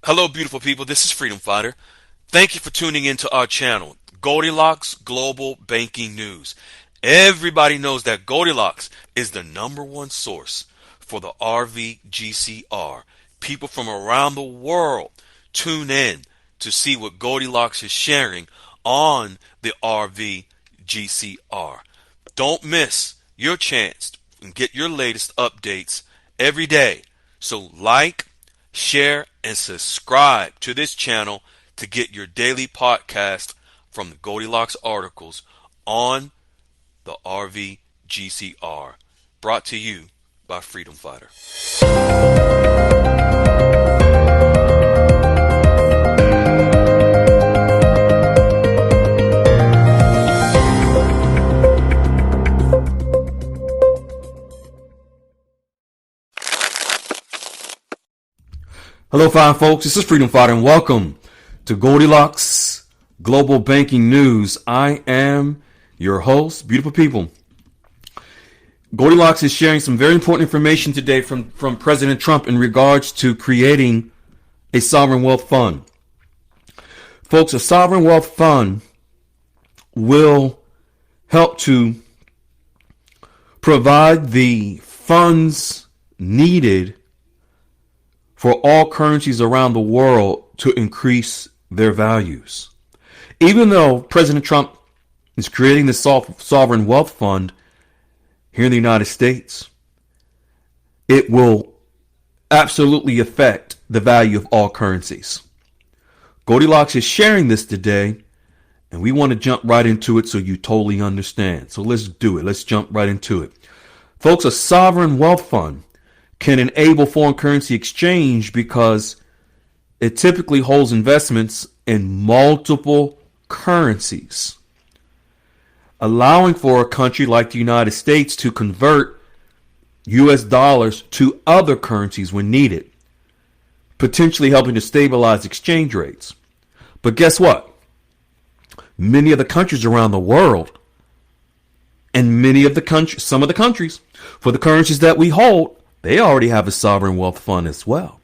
Hello, beautiful people. This is Freedom Fighter. Thank you for tuning into our channel, Goldilocks Global Banking News. Everybody knows that Goldilocks is the #1 source for the RVGCR. People from around the world tune in to see what Goldilocks is sharing on the RVGCR. Don't miss your chance and get your latest updates every day. So like, share, and subscribe to this channel to get your daily podcast from the Goldilocks articles on the RVGCR. Brought to you by Freedom Fighter. Hello, fine folks. This is Freedom Fighter, and welcome to Goldilocks Global Banking News. I am your host, beautiful people. Goldilocks is sharing some very important information today from President Trump in regards to creating a sovereign wealth fund. Folks, a sovereign wealth fund will help to provide the funds needed for all currencies around the world to increase their values. Even though President Trump is creating this sovereign wealth fund here in the United States, it will absolutely affect the value of all currencies. Goldilocks is sharing this today, and we want to jump right into it so you totally understand. So let's do it. Let's jump right into it. Folks, a sovereign wealth fund can enable foreign currency exchange because it typically holds investments in multiple currencies, allowing for a country like the United States to convert US dollars to other currencies when needed, potentially helping to stabilize exchange rates. But guess what? Many of the countries around the world and some of the countries, for the currencies that we hold, they already have a sovereign wealth fund as well.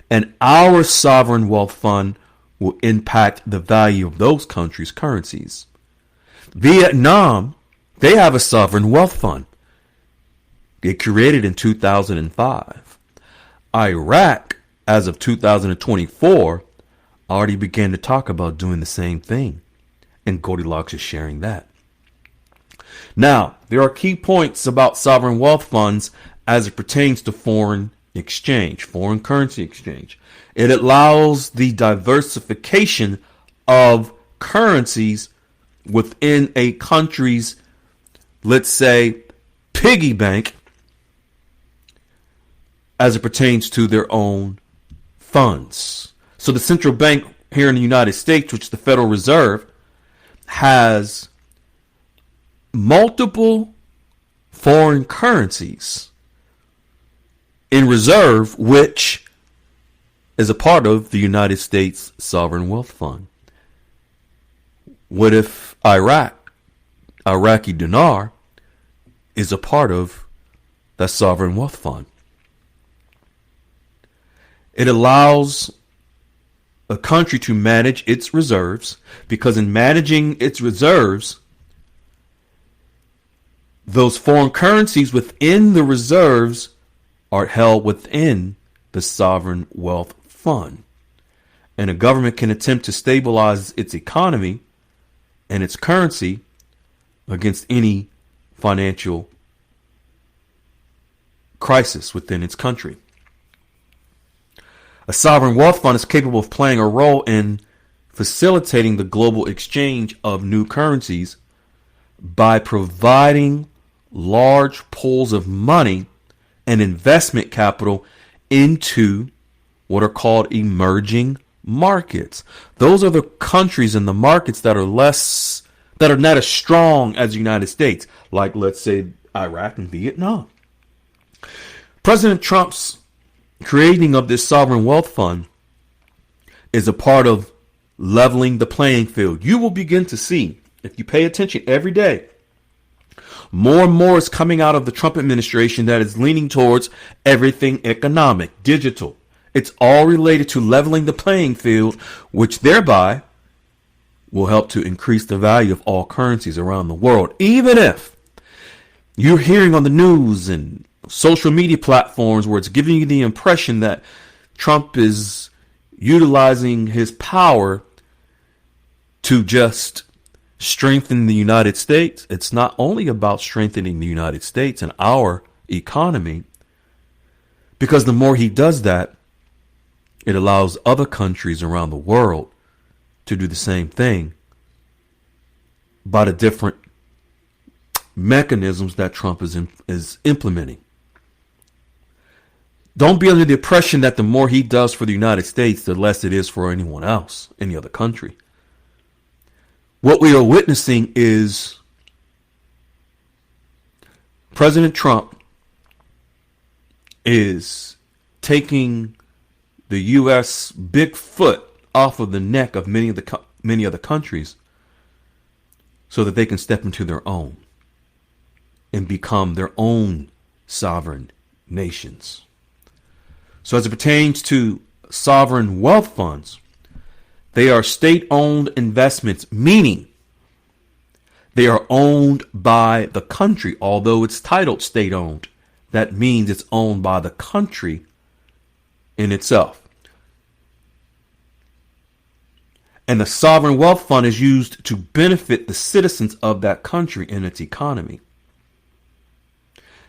And our sovereign wealth fund will impact the value of those countries' currencies. Vietnam, they have a sovereign wealth fund. It created in 2005. Iraq, as of 2024, already began to talk about doing the same thing. And Goldilocks is sharing that. Now, there are key points about sovereign wealth funds as it pertains to foreign currency exchange. It allows the diversification of currencies within a country's, let's say, piggy bank as it pertains to their own funds. So the central bank here in the United States, which is the Federal Reserve, has multiple foreign currencies in reserve, which is a part of the United States Sovereign Wealth Fund. What if Iraqi dinar, is a part of that Sovereign Wealth Fund? It allows a country to manage its reserves, because in managing its reserves, those foreign currencies within the reserves are held within the sovereign wealth fund. And a government can attempt to stabilize its economy and its currency against any financial crisis within its country. A sovereign wealth fund is capable of playing a role in facilitating the global exchange of new currencies by providing large pools of money and investment capital into what are called emerging markets. Those are the countries and the markets that are not as strong as the United States, like, let's say, Iraq and Vietnam. President Trump's creating of this sovereign wealth fund is a part of leveling the playing field. You will begin to see, if you pay attention every day, more and more is coming out of the Trump administration that is leaning towards everything economic, digital. It's all related to leveling the playing field, which thereby will help to increase the value of all currencies around the world. Even if you're hearing on the news and social media platforms where it's giving you the impression that Trump is utilizing his power to just strengthen the United States, it's not only about strengthening the United States and our economy, because the more he does that, it allows other countries around the world to do the same thing by the different mechanisms that Trump is implementing. Don't be under the impression that the more he does for the United States, the less it is for anyone else, any other country. What we are witnessing is President Trump is taking the U.S. big foot off of the neck of many other countries so that they can step into their own and become their own sovereign nations. So as it pertains to sovereign wealth funds, they are state-owned investments, meaning they are owned by the country. Although it's titled state-owned, that means it's owned by the country in itself. And the sovereign wealth fund is used to benefit the citizens of that country and its economy.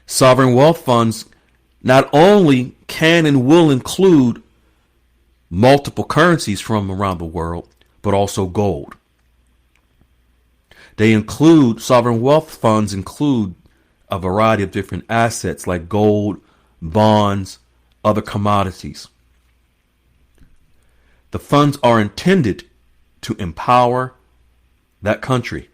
Sovereign wealth funds not only can and will include multiple currencies from around the world, but also gold. Sovereign wealth funds include a variety of different assets like gold, bonds, other commodities. The funds are intended to empower that country.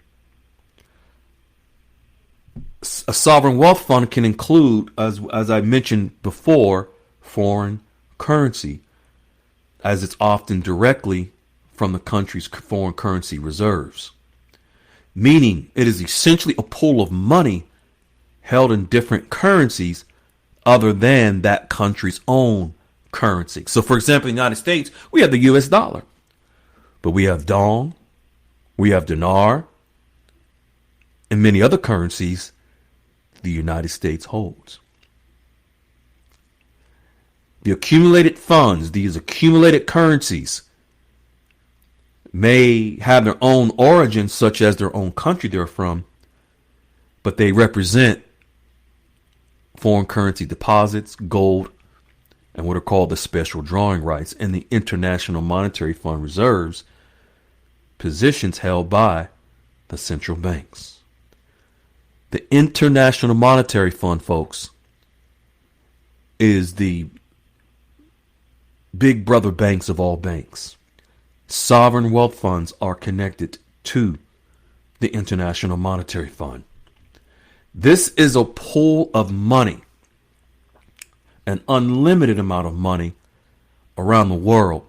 A sovereign wealth fund can include, as I mentioned before, foreign currency, as it's often directly from the country's foreign currency reserves. Meaning it is essentially a pool of money held in different currencies other than that country's own currency. So for example, in the United States, we have the US dollar, but we have dong, we have dinar, and many other currencies the United States holds. The accumulated funds, these accumulated currencies, may have their own origins, such as their own country they're from, but they represent foreign currency deposits, gold, and what are called the special drawing rights and the International Monetary Fund reserves, positions held by the central banks. The International Monetary Fund, folks, is the big brother banks of all banks. Sovereign wealth funds are connected to the International Monetary Fund. This is a pool of money, an unlimited amount of money around the world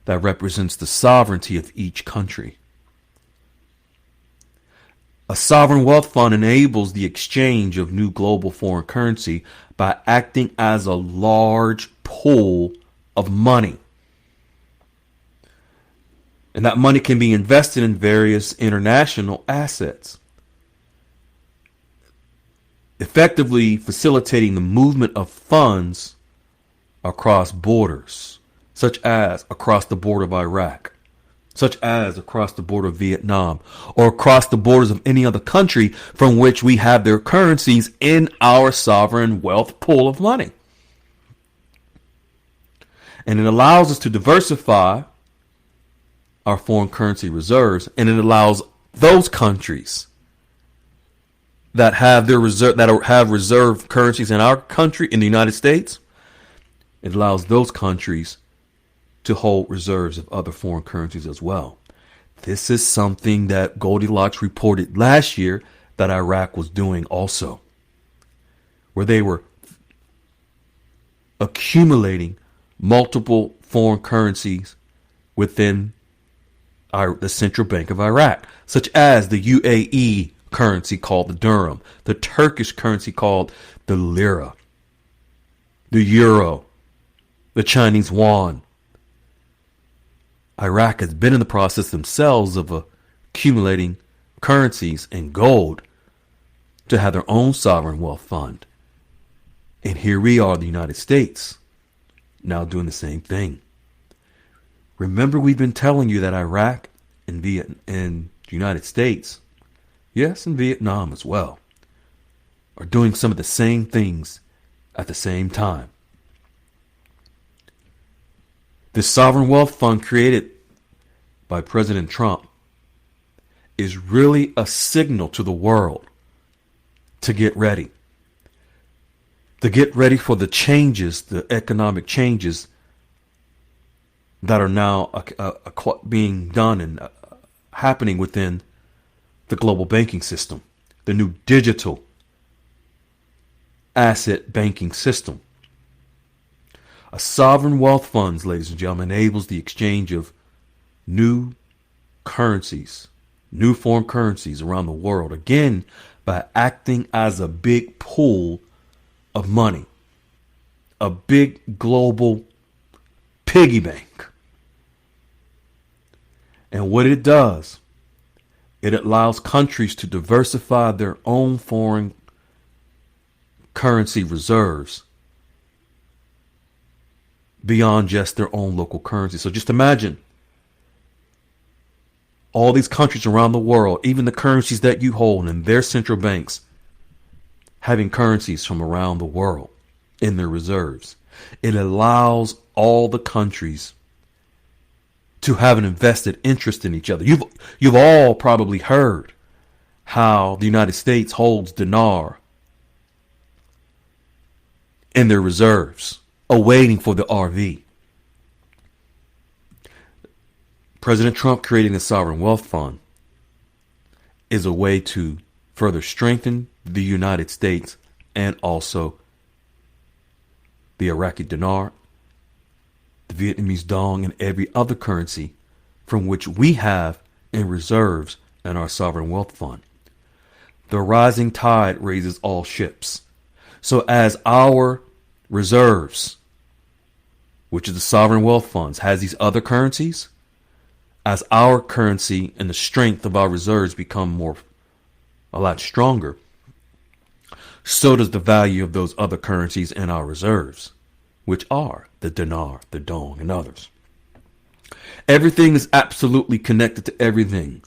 that represents the sovereignty of each country. A sovereign wealth fund enables the exchange of new global foreign currency by acting as a large pool of money. And that money can be invested in various international assets, effectively facilitating the movement of funds across borders, such as across the border of Iraq, such as across the border of Vietnam, or across the borders of any other country from which we have their currencies in our sovereign wealth pool of money. And it allows us to diversify our foreign currency reserves, and it allows those countries that have reserve currencies in our country, in the United States, it allows those countries to hold reserves of other foreign currencies as well. This is something that Goldilocks reported last year that Iraq was doing also, where they were accumulating multiple foreign currencies within the central bank of Iraq, such as the UAE currency called the dirham, the Turkish currency called the lira, the euro, the Chinese yuan. Iraq has been in the process themselves of accumulating currencies and gold to have their own sovereign wealth fund. And here we are, the United States, now doing the same thing. Remember, we've been telling you that Iraq and the United States, yes, and Vietnam as well, are doing some of the same things at the same time. This sovereign wealth fund created by President Trump is really a signal to the world to get ready. To get ready for the changes, the economic changes that are now being done and happening within the global banking system, the new digital asset banking system. A sovereign wealth fund, ladies and gentlemen, enables the exchange of new currencies, new foreign currencies around the world, again, by acting as a big pool of money, a big global piggy bank. And what it does, it allows countries to diversify their own foreign currency reserves beyond just their own local currency. So just imagine all these countries around the world, even the currencies that you hold in their central banks, having currencies from around the world in their reserves. It allows all the countries to have an invested interest in each other. You've all probably heard how the United States holds dinar in their reserves, awaiting for the RV. President Trump creating the sovereign wealth fund is a way to further strengthen the United States and also the Iraqi dinar, the Vietnamese dong, and every other currency from which we have in reserves in our sovereign wealth fund. The rising tide raises all ships. So as our reserves, which is the sovereign wealth funds, has these other currencies, as our currency and the strength of our reserves become a lot stronger, so does the value of those other currencies in our reserves, which are the dinar, the dong, and others. Everything is absolutely connected to everything.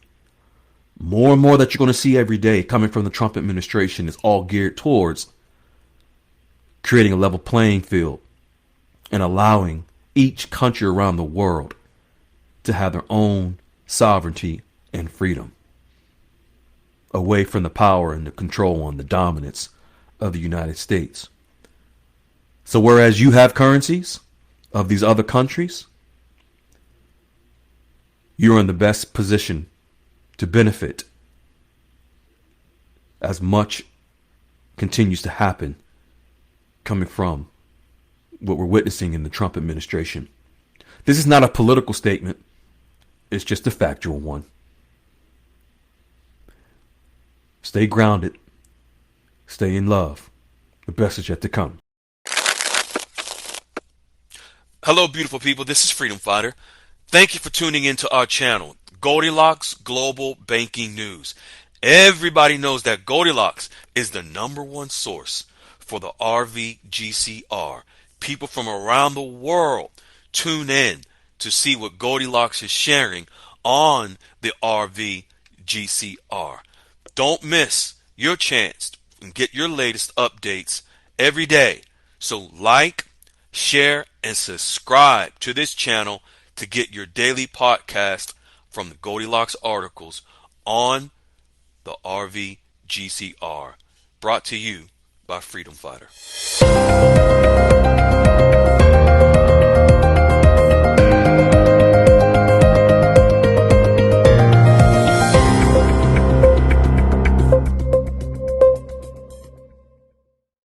More and more that you're going to see every day coming from the Trump administration is all geared towards creating a level playing field and allowing each country around the world to have their own sovereignty and freedom, away from the power and the control and the dominance of the United States. So whereas you have currencies of these other countries, you're in the best position to benefit as much continues to happen coming from what we're witnessing in the Trump administration. This is not a political statement. It's just a factual one. Stay grounded. Stay in love. The best is yet to come. Hello, beautiful people. This is Freedom Fighter. Thank you for tuning into our channel, Goldilocks Global Banking News. Everybody knows that Goldilocks is the #1 source for the RVGCR. People from around the world tune in to see what Goldilocks is sharing on the RVGCR. Don't miss your chance and get your latest updates every day. So like, share, and subscribe to this channel to get your daily podcast from the Goldilocks articles on the RVGCR. Brought to you by Freedom Fighter.